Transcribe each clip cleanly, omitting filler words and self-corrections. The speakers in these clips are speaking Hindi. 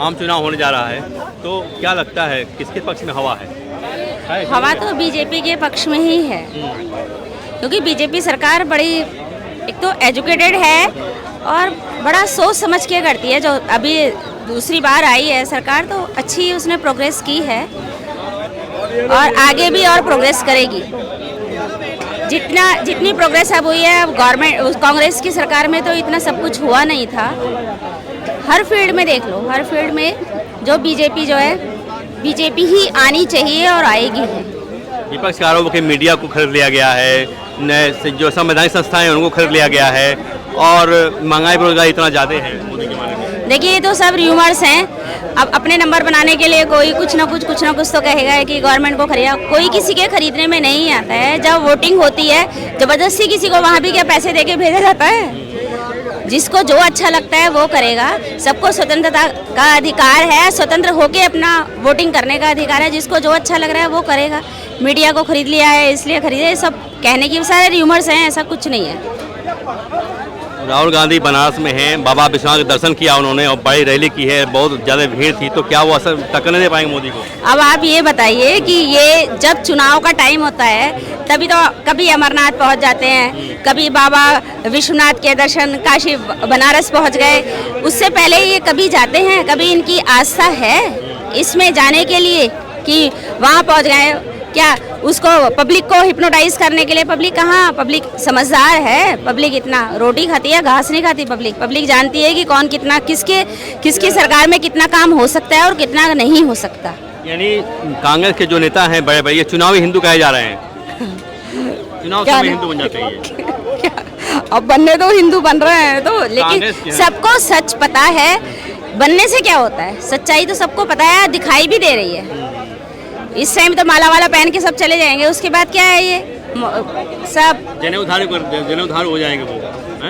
आम चुनाव होने जा रहा है, तो क्या लगता है किसके पक्ष में हवा है? हवा तो बीजेपी के पक्ष में ही है, क्योंकि बीजेपी सरकार बड़ी एक तो एजुकेटेड है और बड़ा सोच समझ के करती है। जो अभी दूसरी बार आई है सरकार, तो अच्छी उसने प्रोग्रेस की है और आगे भी और प्रोग्रेस करेगी। जितनी प्रोग्रेस अब हुई है, अब गवर्नमेंट कांग्रेस की सरकार में तो इतना सब कुछ हुआ नहीं था। हर फील्ड में देख लो, हर फील्ड में जो बीजेपी जो है, बीजेपी ही आनी चाहिए और आएगी ही। विपक्ष का आरोप है कि मीडिया को खरीद लिया गया है, जो संवैधानिक संस्थाएं हैं उनको खरीद लिया गया है और महंगाई बेरोजगारी इतना ज़्यादा है मोदी के बारे में। देखिए, ये तो सब र्यूमर्स हैं। अब अपने नंबर बनाने के लिए कोई कुछ ना कुछ तो कहेगा कि गवर्नमेंट को खरीदा। कोई किसी के खरीदने में नहीं आता है। जब वोटिंग होती है, जबरदस्ती किसी को वहाँ भी क्या पैसे देके भेजा जाता है? जिसको जो अच्छा लगता है वो करेगा। सबको स्वतंत्रता का अधिकार है, स्वतंत्र होके अपना वोटिंग करने का अधिकार है। जिसको जो अच्छा लग रहा है वो करेगा। मीडिया को खरीद लिया है इसलिए खरीदे, सब कहने की सारे र्यूमर्स हैं, ऐसा कुछ नहीं है। राहुल गांधी बनारस में हैं, बाबा विश्वनाथ के दर्शन किया उन्होंने और बड़ी रैली की है, बहुत ज़्यादा भीड़ थी, तो क्या वो असर टक्कर दे पाएंगे मोदी को? अब आप ये बताइए कि ये जब चुनाव का टाइम होता है तभी तो कभी अमरनाथ पहुंच जाते हैं, कभी बाबा विश्वनाथ के दर्शन काशी बनारस पहुंच गए। उससे पहले ये कभी जाते हैं? कभी इनकी आस्था है इसमें जाने के लिए कि वहाँ पहुँच गए? क्या उसको पब्लिक को हिप्नोटाइज करने के लिए? पब्लिक कहाँ, पब्लिक समझदार है। पब्लिक इतना रोटी खाती है, घास नहीं खाती। पब्लिक जानती है कि कौन कितना किसकी सरकार में कितना काम हो सकता है और कितना नहीं हो सकता। यानी कांग्रेस के जो नेता हैं बड़े बड़े, ये चुनावी हिंदू कहे जा रहे हैं। चुनाव समय हिंदू बन जाते हैं। अब बनने तो हिंदू बन रहे हैं तो, लेकिन सबको सच पता है। बनने से क्या होता है? सच्चाई तो सबको पता है, दिखाई भी दे रही है। इस टाइम तो माला वाला पहन के सब चले जाएंगे, उसके बाद क्या है? ये सब जनेऊ हो जाएंगे वो,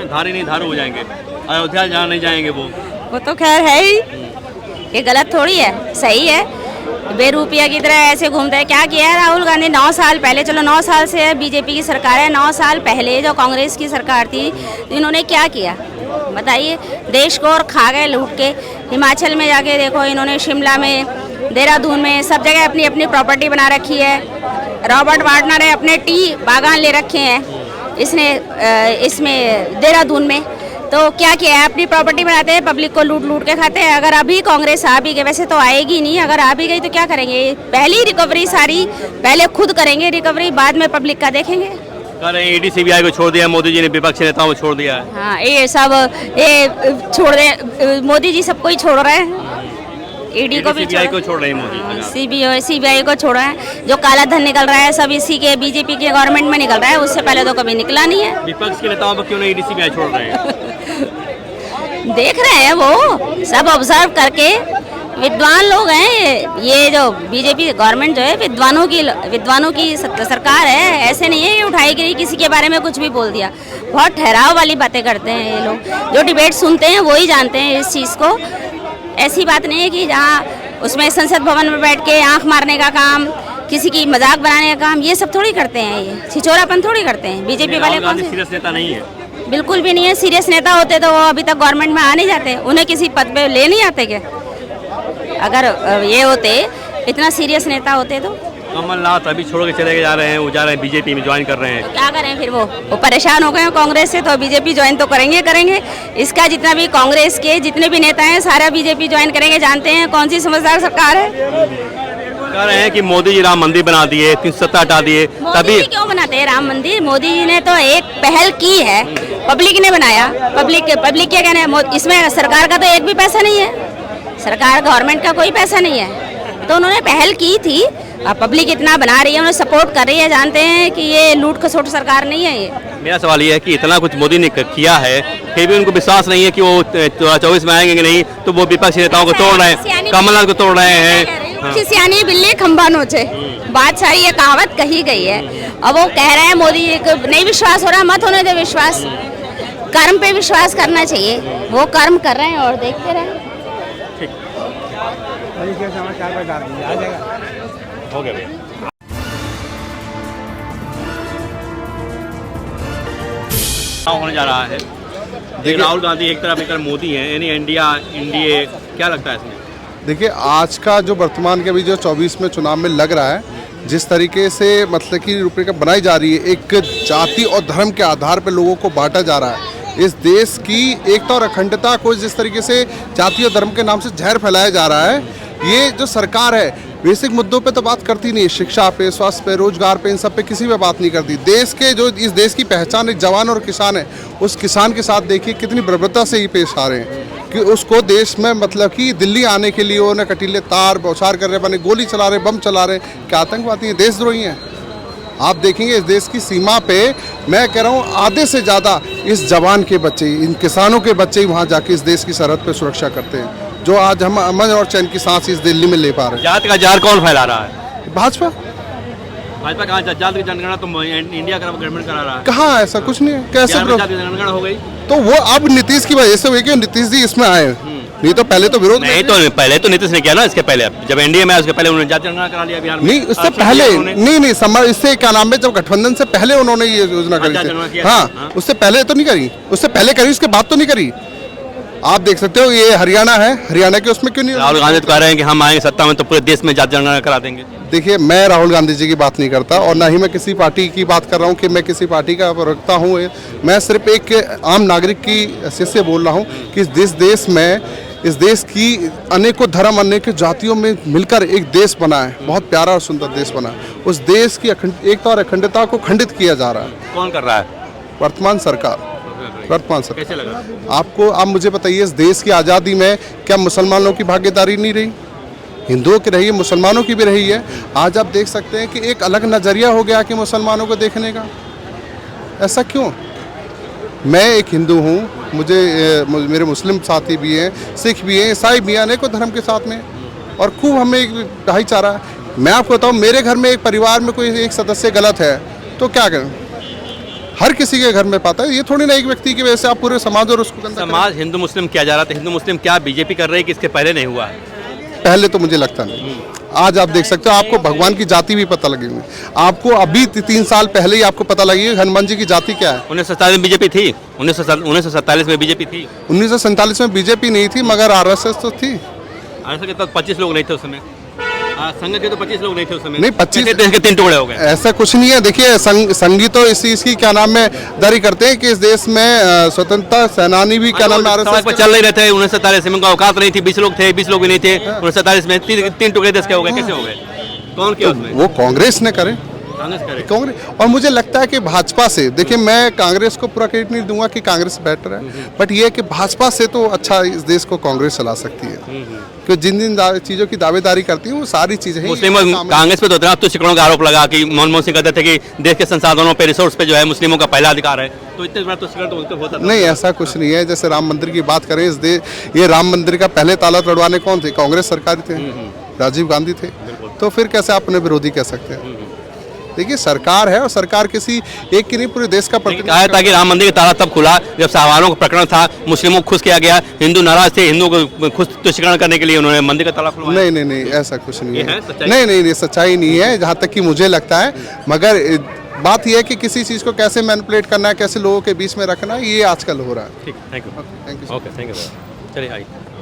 धारी नहीं धारू हो जाएंगे। अयोध्या जहाँ नहीं जाएंगे वो तो खैर है ही। ये गलत थोड़ी है, सही है। बेरूपिया की तरह ऐसे घूमते हैं। क्या किया है राहुल गांधी 9 साल पहले? चलो 9 साल से बीजेपी की सरकार है, 9 साल पहले जो कांग्रेस की सरकार थी, तो इन्होंने क्या किया बताइए? देश को और खा गए लूट के। हिमाचल में जाके देखो, इन्होंने शिमला में, देहरादून में, सब जगह अपनी अपनी प्रॉपर्टी बना रखी है। रॉबर्ट वाड्रा ने अपने टी बागान ले रखे हैं इसमें देहरादून में। तो क्या किया है? अपनी प्रॉपर्टी बनाते हैं, पब्लिक को लूट के खाते हैं। अगर अभी कांग्रेस आ भी गई, वैसे तो आएगी नहीं, अगर आ भी गई तो क्या करेंगे? पहली रिकवरी सारी पहले खुद करेंगे रिकवरी, बाद में पब्लिक का देखेंगे। ईडी सीबीआई को छोड़ दिया मोदी जी ने, विपक्षी नेताओं को छोड़ दिया है। हाँ, ये सब छोड़ दे, मोदी जी सबको ही छोड़ रहे हैं। ईडी को भी छोड़ रहे हैं मोदी। सीबीआई को छोड़ रहे हैं। जो काला धन निकल रहा है सब इसी के बीजेपी के गवर्नमेंट में निकल रहा है, उससे पहले तो कभी निकला नहीं है। विपक्ष के नेताओं पर क्यों नहीं ईडी सीबीआई छोड़ रहे हैं? देख रहे हैं वो सब ऑब्जर्व करके। विद्वान लोग हैं ये जो बीजेपी गवर्नमेंट जो है, विद्वानों की सरकार है। ऐसे नहीं है कि उठाई किसी के बारे में कुछ भी बोल दिया। बहुत ठहराव वाली बातें करते हैं ये लोग। जो डिबेट सुनते हैं वो ही जानते हैं इस चीज़ को। ऐसी बात नहीं है कि जहाँ उसमें संसद भवन में बैठ के आंख मारने का काम, किसी की मजाक बनाने का काम, ये सब थोड़ी करते हैं। ये छिचोरापन थोड़ी करते हैं बीजेपी वाले। कौन से सीरियस नेता नहीं है? बिल्कुल भी नहीं है। सीरियस नेता होते तो वो अभी तक गवर्नमेंट में आ नहीं जाते। उन्हें किसी पद पे ले नहीं आते क्या? अगर ये होते, इतना सीरियस नेता होते तो। कमलनाथ अभी छोड़ के चले जा रहे हैं, वो जा रहे हैं बीजेपी में ज्वाइन कर रहे हैं। तो क्या करें फिर? वो परेशान हो गए हैं कांग्रेस से, तो बीजेपी ज्वाइन तो करेंगे। इसका जितना भी कांग्रेस के जितने भी नेता हैं सारा बीजेपी ज्वाइन करेंगे। जानते हैं कौन सी समझदार सरकार है। कह रहे हैं कि मोदी जी राम मंदिर बना दिए, 370 हटा दिए। तभी क्यों बनाते हैं राम मंदिर? मोदी जी ने तो एक पहल की है, पब्लिक ने बनाया। पब्लिक क्या कहना है? इसमें सरकार का तो एक भी पैसा नहीं है। सरकार गवर्नमेंट का कोई पैसा नहीं है, तो उन्होंने पहल की थी। अब पब्लिक इतना बना रही है, उन्हें सपोर्ट कर रही है। जानते हैं कि ये लूट खसोट सरकार नहीं है। ये मेरा सवाल ये है कि इतना कुछ मोदी ने किया है, फिर भी उनको विश्वास नहीं है कि वो 24 में आएंगे कि नहीं, तो वो विपक्षी नेताओं को तोड़ रहे हैं, कमलनाथ को तोड़ रहे हैं। सियानी बिल्ली खंबा नोचे, बात सारी ये कहावत कही गई है। अब वो कह रहे हैं मोदी को नहीं विश्वास हो रहा, मत होने दे विश्वास। कर्म पे विश्वास करना चाहिए। वो कर्म कर रहे हैं और देखते रहे। हो गया भैया। होने जा रहा है। राहुल गांधी एक तरफ, एक तरफ मोदी है, यानी इंडिया एनडीए, क्या लगता है इसमें? देखिए आज का जो वर्तमान के अभी जो 24 में चुनाव में लग रहा है, जिस तरीके से मतलब कि रूपरेखा बनाई जा रही है, एक जाति और धर्म के आधार पर लोगों को बांटा जा रहा है। इस देश की एकता और अखंडता को जिस तरीके से जाति और धर्म के नाम से जहर फैलाया जा रहा है, ये जो सरकार है बेसिक मुद्दों पे तो बात करती नहीं, शिक्षा पे, स्वास्थ्य पे, रोजगार पे, इन सब पे किसी पे बात नहीं करती। देश के जो इस देश की पहचान एक जवान और किसान है, उस किसान के साथ देखिए कितनी बर्बरता से ये पेश आ रहे हैं कि उसको देश में मतलब कि दिल्ली आने के लिए उन्हें कटीले तार बौछार कर रहे, बने गोली चला रहे, बम चला रहे, क्या आतंकवादी हैं, देशद्रोही हैं। आप देखेंगे इस देश की सीमा पे मैं कह रहा हूँ आधे से ज़्यादा इस जवान के बच्चे, इन किसानों के बच्चे ही वहाँ जाके इस देश की सरहद पे सुरक्षा करते हैं, जो आज हम अमन और चैन की सांस इस दिल्ली में ले पा रहे हैं। जात का जार कौन फैला रहा है? भाजपा। भाजपा कहाँ जात की जनगणना तो इंडिया का गवर्नमेंट करा रहा है। कहाँ ऐसा कुछ नहीं है, कैसे जात की जनगणना हो गई तो वो अब नीतीश की वजह से हुई कि नीतीश जी इसमें आए, नहीं तो पहले तो विरोध नहीं, तो पहले तो नीतीश ने किया ना, इसके पहले जब एनडीए में आया उसके पहले उन्होंने जाति जनगणना करा लिया बिहार में। नहीं उससे पहले नहीं समझ इससे क्या नाम है, जब गठबंधन से पहले उन्होंने ये योजना करी थी। हाँ उससे पहले तो नहीं करी, उससे पहले करी, उसके बाद तो नहीं करी। आप देख सकते हो ये हरियाणा है, हरियाणा के उसमें क्यों नहीं? राहुल गांधी तो कह रहे हैं कि हम आएंगे सत्ता में तो पूरे देश में जाति जनगणना करा देंगे। देखिए मैं राहुल गांधी जी की बात नहीं करता और ना ही मैं किसी पार्टी की बात कर रहा हूँ कि मैं किसी पार्टी का प्रवक्ता हूँ। मैं सिर्फ एक आम नागरिक की हैसियत से बोल रहा हूँ कि इस देश में इस देश की अनेकों धर्म अनेक जातियों में मिलकर एक देश बना है, बहुत प्यारा और सुंदर देश बना है। उस देश की एकता और अखंडता को खंडित किया जा रहा है। कौन कर रहा है? वर्तमान सरकार। वर्तमान सरकार। कैसे लगा आपको? आप मुझे बताइए, इस देश की आज़ादी में क्या मुसलमानों की भागीदारी नहीं रही? हिंदुओं की रही है, मुसलमानों की भी रही है। आज आप देख सकते हैं कि एक अलग नज़रिया हो गया कि मुसलमानों को देखने का। ऐसा क्यों? मैं एक हिंदू हूँ, मुझे मेरे मुस्लिम साथी भी हैं, सिख भी हैं, ईसाई भी हैं, अनेकों धर्म के साथ में, और खूब हमें एक भाईचारा है। मैं आपको बताऊँ, मेरे घर में एक परिवार में कोई एक सदस्य गलत है तो क्या करें? हर किसी के घर में पाता है, ये थोड़ी ना एक व्यक्ति की वजह से आप पूरे समाज और उसको गंदा समाज हिंदू मुस्लिम किया जा रहा था। हिंदू मुस्लिम क्या बीजेपी कर रही है कि इसके पहले नहीं हुआ है? पहले तो मुझे लगता नहीं। आज आप देख सकते हो, आपको भगवान की जाति भी पता लगेगी। आपको अभी 3 साल पहले ही आपको पता लगेगी हनुमान जी की जाति क्या है। 1947 में बीजेपी थी, 1947 में बीजेपी थी। 1947 में बीजेपी नहीं थी मगर आरएसएस तो थी। आरएसएस के तो 25 लोग नहीं थे उस समय, संघ के तो 25 लोग नहीं थे उस समय। नहीं 25 देश के 3 टुकड़े हो गए। ऐसा कुछ नहीं है। देखिए संघी तो इसकी क्या नाम में दारी करते हैं कि इस देश में स्वतंत्रता सेनानी भी क्या नाम है सड़क पर चल नहीं रहे थे 1947 में, उनका औकात नहीं थी, 20 लोग थे, 20 लोग भी नहीं थे 1947 में। 3 टुकड़े देश के हो गए, कैसे हो गए? कौन किया उसमें? वो कांग्रेस ने करे, कांग्रेस। और मुझे लगता है कि भाजपा से, देखिए मैं कांग्रेस को पूरा क्रेडिट नहीं दूंगा कि कांग्रेस बेटर है, बट ये है कि भाजपा से तो अच्छा इस देश को कांग्रेस चला सकती है, कि जिन चीजों की दावेदारी करती है वो सारी चीजें मुस्लिम कांग्रेस पे तो इतना तुष्टिकरणों का आरोप लगा कि मनमोहन सिंह कहते थे कि देश के संसाधनों पे, रिसोर्स पे जो है मुस्लिमों का पहला अधिकार है, तो इतने बड़ा तुष्टिकरण तो उनके होता नहीं। ऐसा कुछ नहीं है। जैसे राम मंदिर की बात करें, ये राम मंदिर का पहले ताला तोड़वाने कौन थे? कांग्रेस सरकार थे, राजीव गांधी थे, तो फिर कैसे आप अपने विरोधी कह सकते हैं? देखिए सरकार है और सरकार किसी एक की नहीं, पूरे देश का कहा था कि राम मंदिर का ताला तब खुला जब शाहवानों का प्रकरण था, मुस्लिमों को खुश किया गया, हिंदू नाराज थे, हिंदुओं को खुश तुष्टिकरण करने के लिए उन्होंने मंदिर का ताला खुलवाया। नहीं ऐसा कुछ नहीं है। नहीं सच्चाई नहीं है जहाँ तक कि मुझे लगता है। मगर बात यह है कि किसी चीज़ को कैसे मैनिपुलेट करना है, कैसे लोगों के बीच में रखना है, ये आजकल हो रहा है। ठीक, thank you. Okay, thank you. चलिए आइए।